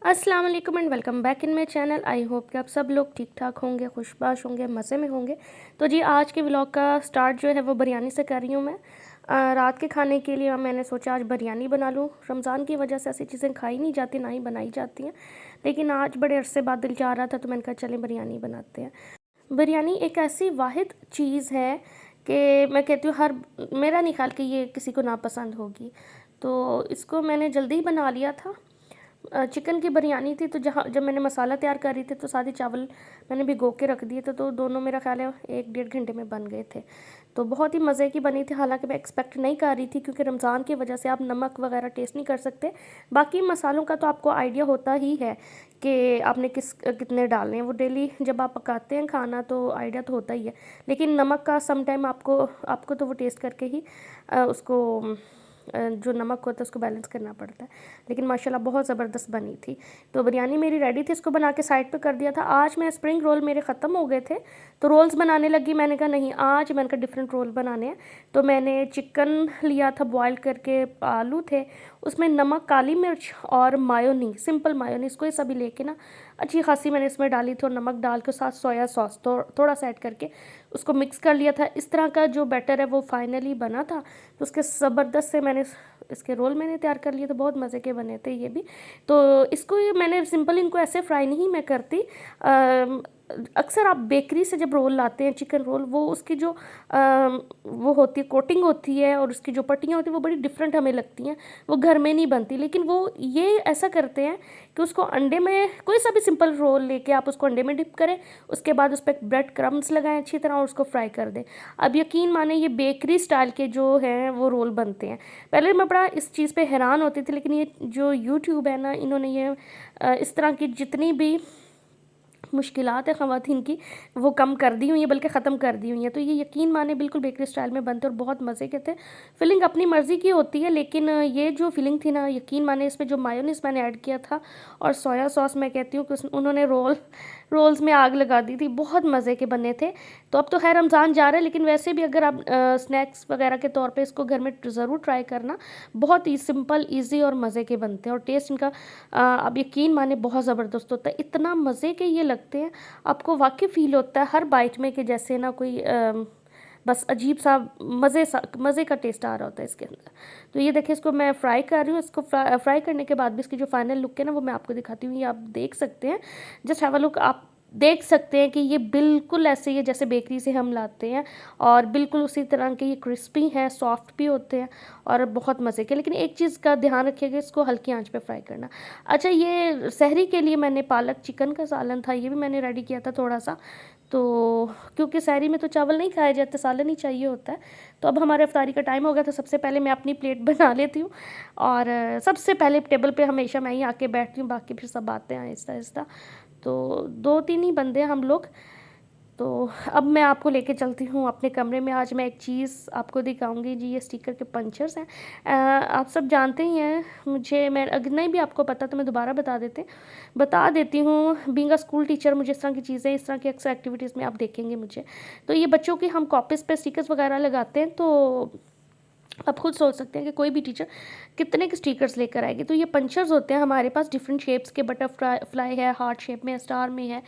अस्सलाम वालेकुम and welcome back in my channel. I hope कि आप सब लोग ठीक ठाक होंगे, खुशबाश होंगे, मज़े में होंगे। तो जी आज के व्लॉग का स्टार्ट जो है वो बिरयानी से कर रही हूँ मैं। रात के खाने के लिए मैंने सोचा आज बिरयानी बना लूँ। रमज़ान की वजह से ऐसी चीज़ें खाई नहीं जाती, ना ही बनाई जाती हैं, लेकिन आज बड़े अरसे बाद दिल चाह रहा था तो मैंने कहा चलें बिरयानी बनाते हैं। बिरयानी एक ऐसी वाहिद चीज़ है कि मैं कहती हूँ हर मेरा नहीं ख्याल कि ये किसी को नापसंद होगी। तो इसको मैंने जल्दी ही बना लिया था। चिकन की बिरयानी थी, तो जब मैंने मसाला तैयार कर रही थी तो सारे चावल मैंने भिगो के रख दिए थे, तो दोनों मेरा ख्याल है 1 डेढ़ घंटे में बन गए थे। तो बहुत ही मज़े की बनी थी, हालांकि मैं एक्सपेक्ट नहीं कर रही थी क्योंकि रमज़ान की वजह से आप नमक वगैरह टेस्ट नहीं कर सकते। बाकी मसालों का तो आपको आइडिया होता ही है कि आपने कितने डालने हैं। वो डेली जब आप पकाते हैं खाना तो आइडिया तो होता ही है, लेकिन नमक का सम टाइम आपको आपको तो वो टेस्ट करके ही उसको जो नमक होता है उसको बैलेंस करना पड़ता है। लेकिन माशाल्लाह बहुत ज़बरदस्त बनी थी। तो बिरयानी मेरी रेडी थी, इसको बना के साइड पे कर दिया था। आज मैं स्प्रिंग रोल मेरे ख़त्म हो गए थे तो रोल्स बनाने लगी। मैंने कहा नहीं, आज मैंने कहा डिफरेंट रोल बनाने हैं। तो मैंने चिकन लिया था बॉयल करके, आलू थे, उसमें नमक, काली मिर्च और मायोनी, सिंपल मायोनीज़ को ये सभी लेके ना अच्छी खासी मैंने इसमें डाली थी, और नमक डाल के साथ सोया सॉस तो थोड़ा सा ऐड करके उसको मिक्स कर लिया था। इस तरह का जो बैटर है वो फाइनली बना था। तो उसके ज़बरदस्त से मैंने इसके रोल मैंने तैयार कर लिए, तो बहुत मज़े के बने थे ये भी। तो इसको ये मैंने सिंपल इनको ऐसे फ्राई नहीं मैं करती। अक्सर आप बेकरी से जब रोल लाते हैं चिकन रोल, वो उसकी जो वो होती है, कोटिंग होती है, और उसकी जो पट्टियाँ होती हैं वो बड़ी डिफरेंट हमें लगती हैं, वो घर में नहीं बनती। लेकिन वो ये ऐसा करते हैं कि उसको अंडे में, कोई सा भी सिंपल रोल लेके आप उसको अंडे में डिप करें, उसके बाद उस पर ब्रेड क्रम्स लगाएं अच्छी तरह और उसको फ्राई कर दें। अब यकीन माने ये बेकरी स्टाइल के जो हैं वो रोल बनते हैं। पहले मैं बड़ा इस चीज़ पे हैरान होती थी, लेकिन ये जो यूट्यूब है ना, इन्होंने ये इस तरह की जितनी भी मुश्किलात है ख़वातीन की, वो कम कर दी हुई हैं, बल्कि ख़त्म कर दी हुई हैं। तो ये यकीन माने बिल्कुल बेकरी स्टाइल में बनते और बहुत मज़े के थे। फिलिंग अपनी मर्ज़ी की होती है, लेकिन ये जो फिलिंग थी ना, यकीन माने इसमें जो मायोनीज़ मैंने ऐड किया था और सोया सॉस, मैं कहती हूँ कि उन्होंने रोल्स में आग लगा दी थी। बहुत मज़े के बने थे। तो अब तो खैर रमज़ान जा रहा है, लेकिन वैसे भी अगर आप स्नैक्स वगैरह के तौर पे इसको घर में ज़रूर ट्राई करना। बहुत ही सिंपल, ईजी और मज़े के बनते हैं, और टेस्ट इनका आप यकीन माने बहुत ज़बरदस्त होता है। इतना मज़े के ये लगते हैं, आपको वाकई फ़ील होता है हर बाइट में कि जैसे ना कोई बस अजीब सा मज़े का टेस्ट आ रहा होता है इसके अंदर। तो ये देखिए, इसको मैं फ्राई कर रही हूँ। इसको फ्राई करने के बाद भी इसकी जो फाइनल लुक है ना, वो मैं आपको दिखाती हूँ। ये आप देख सकते हैं, जस्ट हैव अ लुक। आप देख सकते हैं कि ये बिल्कुल ऐसे ही है जैसे बेकरी से हम लाते हैं, और बिल्कुल उसी तरह के ये क्रिस्पी हैं, सॉफ्ट भी होते हैं और बहुत मज़े के। लेकिन एक चीज़ का ध्यान रखिएगा, इसको हल्की आंच पे फ्राई करना। अच्छा, ये सहरी के लिए मैंने पालक चिकन का सालन था, ये भी मैंने रेडी किया था थोड़ा सा। तो क्योंकि सहरी में तो चावल नहीं खाए जाते, सालन ही चाहिए होता है। तो अब हमारे इफ्तारी का टाइम हो गया, तो सबसे पहले मैं अपनी प्लेट बना लेती हूँ, और सबसे पहले टेबल पे हमेशा मैं ही आके बैठती हूँ, बाकी फिर सब आते हैं आहिस्ता आहिस्ता। तो 2-3 ही बंदे हैं हम लोग। तो अब मैं आपको लेके चलती हूँ अपने कमरे में। आज मैं एक चीज़ आपको दिखाऊंगी जी, ये स्टिकर के पंचर्स हैं। आप सब जानते ही हैं मुझे, मैं अगर नहीं भी आपको पता तो मैं दोबारा बता देती हूँ। बीइंग अ स्कूल टीचर, मुझे इस तरह की चीज़ें, इस तरह की अक्सर एक्टिविटीज़ में आप देखेंगे मुझे। तो ये बच्चों की हम कॉपीज़ पे स्टिकर्स वगैरह लगाते हैं, तो आप खुद सोच सकते हैं कि कोई भी टीचर कितने के स्टिकर्स लेकर आएगी। तो ये पंचर्स होते हैं हमारे पास, डिफरेंट शेप्स के, बटरफ्लाई फ्लाई है, हार्ट शेप में, स्टार में है,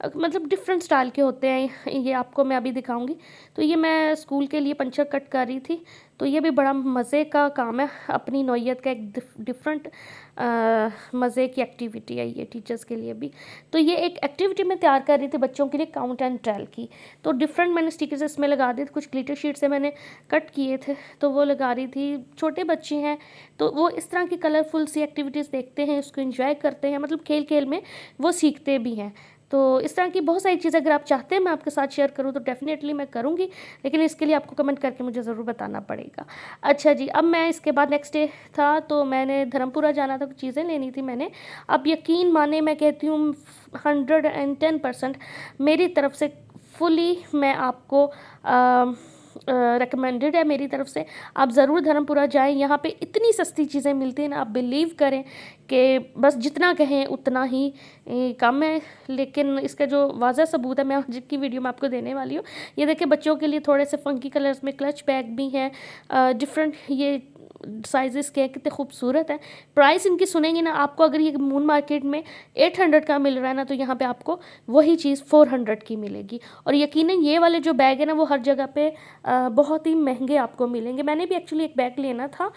मतलब डिफरेंट स्टाइल के होते हैं। ये आपको मैं अभी दिखाऊंगी। तो ये मैं स्कूल के लिए पंचर कट कर रही थी। तो ये भी बड़ा मज़े का काम है, अपनी नौइयत का एक डिफरेंट मज़े की एक्टिविटी है ये टीचर्स के लिए भी। तो ये एक एक्टिविटी मैं तैयार कर रही थी बच्चों के लिए, काउंट एंड टेल की। तो डिफरेंट मैंने स्टिकर्स इसमें लगा दिए थे, कुछ ग्लिटर शीट से मैंने कट किए थे, तो वो लगा रही थी। छोटे बच्चे हैं तो वो इस तरह की कलरफुल सी एक्टिविटीज़ देखते हैं, उसको एंजॉय करते हैं, मतलब खेल खेल में वो सीखते भी हैं। तो इस तरह की बहुत सारी चीज़ें अगर आप चाहते हैं मैं आपके साथ शेयर करूं तो डेफ़िनेटली मैं करूंगी, लेकिन इसके लिए आपको कमेंट करके मुझे ज़रूर बताना पड़ेगा। अच्छा जी, अब मैं इसके बाद नेक्स्ट डे था, तो मैंने धर्मपुरा जाना था, कुछ चीज़ें लेनी थी मैंने। अब यकीन माने, मैं कहती हूँ 110% मेरी तरफ से फुली मैं आपको रिकमेंडेड है मेरी तरफ से। आप ज़रूर धर्मपुरा जाएं, यहाँ पे इतनी सस्ती चीज़ें मिलती हैं ना, आप बिलीव करें कि बस जितना कहें उतना ही कम है। लेकिन इसका जो वाज़ह सबूत है मैं आज की वीडियो में आपको देने वाली हूँ। ये देखिए, बच्चों के लिए थोड़े से फंकी कलर्स में क्लच बैग भी हैं, डिफरेंट ये साइज़ेस के हैं, कितने खूबसूरत हैं। प्राइस इनकी सुनेंगे ना आपको, अगर ये मून मार्केट में 800 का मिल रहा है ना, तो यहाँ पे आपको वही चीज़ 400 की मिलेगी। और यकीनन ये वाले जो बैग है ना, वो हर जगह पे बहुत ही महंगे आपको मिलेंगे। मैंने भी एक्चुअली एक बैग लेना था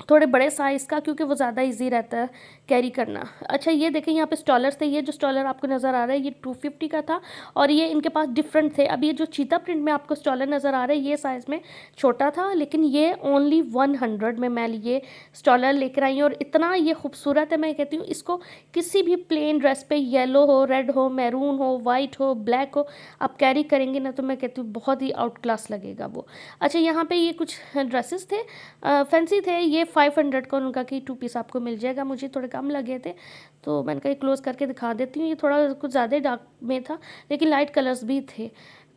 थोड़े बड़े साइज़ का, क्योंकि वो ज़्यादा इजी रहता है कैरी करना। अच्छा ये देखें यहाँ पे स्टॉलर्स थे। ये जो स्टॉलर आपको नज़र आ रहा है ये 250 का था, और ये इनके पास डिफरेंट थे। अब ये जो चीता प्रिंट में आपको स्टॉलर नज़र आ रहा है ये साइज़ में छोटा था, लेकिन ये ओनली 100 में मैं ये स्टॉलर लेकर आई हूँ। और इतना ये खूबसूरत है, मैं कहती हूँ इसको किसी भी प्लेन ड्रेस पे, येलो हो, रेड हो, मैरून हो, वाइट हो, ब्लैक हो, आप कैरी करेंगे ना, तो मैं कहती हूँ बहुत ही आउट क्लास लगेगा वो। अच्छा यहाँ पे ये कुछ ड्रेसेस थे, फैंसी थे। ये 500 का उनका कि 2 पीस आपको मिल जाएगा। मुझे थोड़े कम लगे थे, तो मैंने कहा क्लोज़ करके दिखा देती हूँ। ये थोड़ा कुछ ज़्यादा डार्क में था, लेकिन लाइट कलर्स भी थे।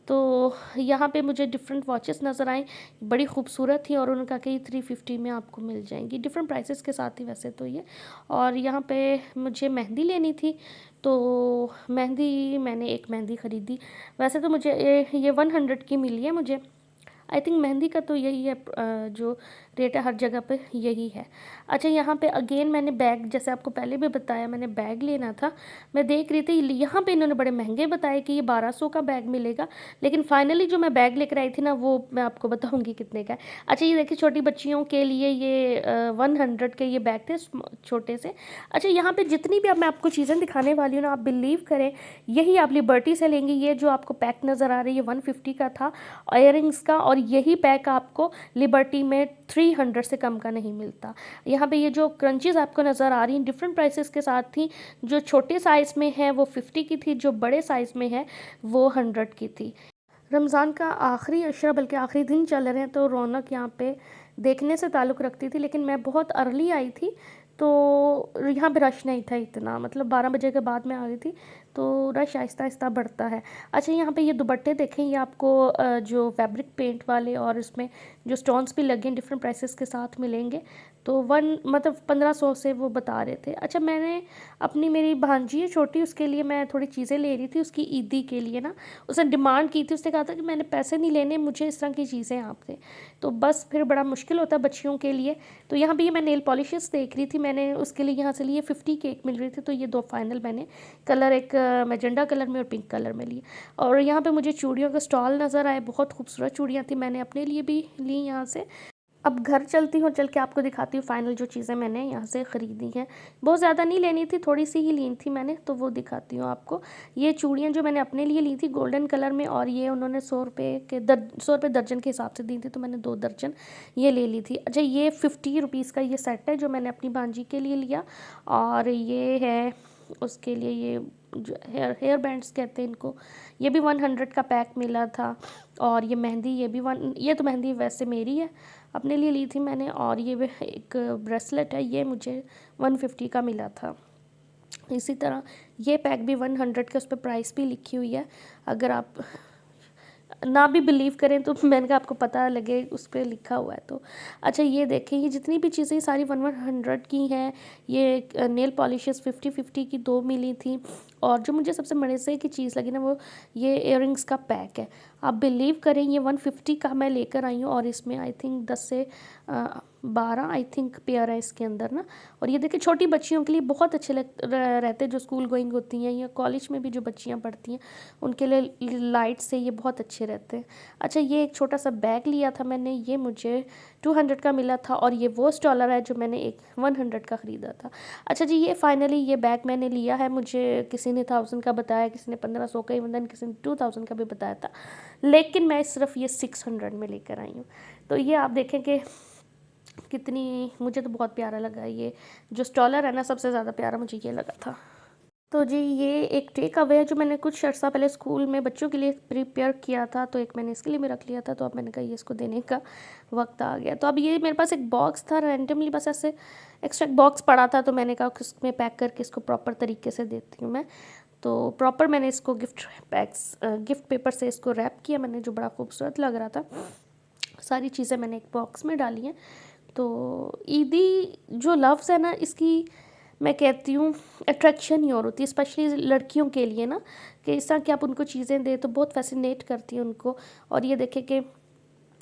तो यहाँ पे मुझे डिफरेंट वॉचेस नज़र आई, बड़ी खूबसूरत थी, और उनका कि 350 में आपको मिल जाएंगी, डिफरेंट प्राइसेस के साथ ही वैसे तो ये। और यहाँ पे मुझे मेहंदी लेनी थी, तो मेहंदी मैंने एक मेहंदी ख़रीदी। वैसे तो मुझे ये 100 की मिली है मुझे। आई थिंक मेहंदी का तो यही है, जो रेट है हर जगह पे यही है। अच्छा यहाँ पे अगेन मैंने बैग, जैसे आपको पहले भी बताया, मैंने बैग लेना था। मैं देख रही थी यहाँ पे इन्होंने बड़े महंगे बताए कि ये 1200 का बैग मिलेगा, लेकिन फाइनली जो मैं बैग लेकर आई थी ना, वो मैं आपको बताऊँगी कितने का है। अच्छा ये देखिए छोटी बच्चियों के लिए ये 100 के ये बैग थे छोटे से। अच्छा यहाँ पर जितनी भी अब मैं आपको चीज़ें दिखाने वाली हूँ ना, आप बिलीव करें यही आप लिबर्टी से लेंगे। ये जो आपको पैक नज़र आ रही है 150 का था इयररिंग्स का, और यही पैक आपको लिबर्टी में 300 से कम का नहीं मिलता। यहाँ पे ये जो क्रंचीज़ आपको नज़र आ रही हैं डिफरेंट प्राइसेस के साथ थी। जो छोटे साइज़ में है वो 50 की थी, जो बड़े साइज़ में है वो 100 की थी। रमज़ान का आखिरी अशरा, बल्कि आखिरी दिन चल रहे हैं, तो रौनक यहाँ पे देखने से ताल्लुक़ रखती थी। लेकिन मैं बहुत अर्ली आई थी, तो यहाँ पे रश नहीं था इतना, मतलब 12 बजे के बाद मैं आ गई थी, तो रश आहिस्ता आहिस्ता बढ़ता है। अच्छा यहाँ पे ये दुपट्टे देखें, ये आपको जो फैब्रिक पेंट वाले और इसमें जो स्टोन्स भी लगे हैं डिफरेंट प्राइसेस के साथ मिलेंगे। तो मतलब 1500 से वो बता रहे थे। अच्छा मैंने अपनी, मेरी भांजी है छोटी, उसके लिए मैं थोड़ी चीज़ें ले रही थी, उसकी ईदी के लिए ना। उसने डिमांड की थी, उसने कहा था कि मैंने पैसे नहीं लेने, मुझे इस तरह की चीज़ें आपसे। तो बस फिर बड़ा मुश्किल होता है बच्चियों के लिए। तो यहाँ पे ये मैं नेल पॉलिशेस देख रही थी, मैंने उसके लिए यहाँ से लिए 50 की एक मिल रही थी, तो ये 2 फाइनल मैंने कलर, एक मैजेंडा कलर में और पिंक कलर में लिए। और यहाँ पे मुझे चूड़ियों का स्टॉल नज़र आए, बहुत खूबसूरत चूड़ियाँ थी, मैंने अपने लिए भी ली यहाँ से। अब घर चलती हूँ, चल के आपको दिखाती हूँ फाइनल जो चीज़ें मैंने यहाँ से ख़रीदी हैं। बहुत ज़्यादा नहीं लेनी थी, थोड़ी सी ही ली थी मैंने, तो वो दिखाती हूँ आपको। ये चूड़ियाँ जो मैंने अपने लिए ली थी गोल्डन कलर में, और ये उन्होंने 100 रुपये के 100 रुपये दर्जन के हिसाब से दी थी, तो मैंने 2 दर्जन ये ले ली थी। अच्छा ये 50 रुपीज़ का ये सेट है जो मैंने अपनी भांजी के लिए लिया, और ये है उसके लिए, ये जो हेयर बैंड्स कहते हैं इनको, ये भी 100 का पैक मिला था। और ये मेहंदी, ये भी ये तो मेहंदी वैसे मेरी है, अपने लिए ली थी मैंने। और ये एक ब्रेसलेट है, ये मुझे 150 का मिला था। इसी तरह ये पैक भी 100 का, उस पर प्राइस भी लिखी हुई है, अगर आप ना भी बिलीव करें तो मैंने कहा आपको पता लगे उस पर लिखा हुआ है तो। अच्छा ये देखें, ये जितनी भी चीज़ें सारी 100 की हैं। ये नेल पॉलिशेस 50 की 2 मिली थी, और जो मुझे सबसे मज़े की चीज़ लगी ना, वो ये इयररिंग्स का पैक है। आप बिलीव करें ये 150 का मैं लेकर आई हूँ, और इसमें आई थिंक 10 से 12 आई थिंक पेयर है इसके अंदर ना। और ये देखिए छोटी बच्चियों के लिए बहुत अच्छे रहते हैं, जो स्कूल गोइंग होती हैं या कॉलेज में भी जो बच्चियाँ पढ़ती हैं, उनके लिए लाइट से ये बहुत अच्छे रहते हैं। अच्छा ये एक छोटा सा बैग लिया था मैंने, ये मुझे 200 का मिला था, और ये वो स्टॉलर है जो मैंने एक 100 का ख़रीदा था। अच्छा जी ये फाइनली ये बैग मैंने लिया है, मुझे किसी ने 1000 का बताया, किसी ने 1500 का, इवन किसी ने 2000 का भी बताया था, लेकिन मैं सिर्फ ये 600 में लेकर आई हूँ। तो ये आप देखें कि कितनी, मुझे तो बहुत प्यारा लगा। ये जो स्टॉलर है ना, सबसे ज़्यादा प्यारा मुझे ये लगा था। तो जी ये एक टेक अवे है जो मैंने कुछ अर्सा पहले स्कूल में बच्चों के लिए प्रिपेयर किया था, तो एक मैंने इसके लिए भी रख लिया था, तो अब मैंने कहा ये इसको देने का वक्त आ गया। तो अब ये मेरे पास एक बॉक्स था, रैंडमली बस ऐसे एक्स्ट्रा बॉक्स पड़ा था, तो मैंने कहा इसमें पैक करके इसको प्रॉपर तरीके से देती हूँ मैं। तो प्रॉपर मैंने इसको गिफ्ट पेपर से इसको रैप किया मैंने, जो बड़ा खूबसूरत लग रहा था। सारी चीज़ें मैंने एक बॉक्स में डाली हैं। तो ईदी जो लफ्ज़ है ना, इसकी मैं कहती हूँ अट्रैक्शन ही और होती है, स्पेशली लड़कियों के लिए ना, कि इस तरह कि आप उनको चीज़ें दें तो बहुत फैसिनेट करती हैं उनको। और ये देखें कि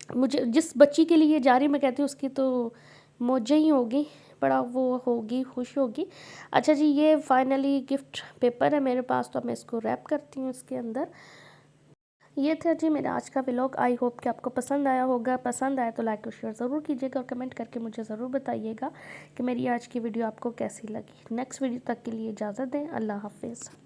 मुझे जिस बच्ची के लिए जा रही मैं कहती हूँ उसकी तो मौजें ही होगी, बड़ा वो होगी, खुश होगी। अच्छा जी, ये फाइनली गिफ्ट पेपर है मेरे पास, तो मैं इसको रैप करती हूँ इसके अंदर। ये था जी मेरा आज का व्लॉग। आई होप कि आपको पसंद आया होगा। पसंद आया तो लाइक और शेयर ज़रूर कीजिएगा और कमेंट करके मुझे ज़रूर बताइएगा कि मेरी आज की वीडियो आपको कैसी लगी। नेक्स्ट वीडियो तक के लिए इजाज़त दें। अल्लाह हाफिज़।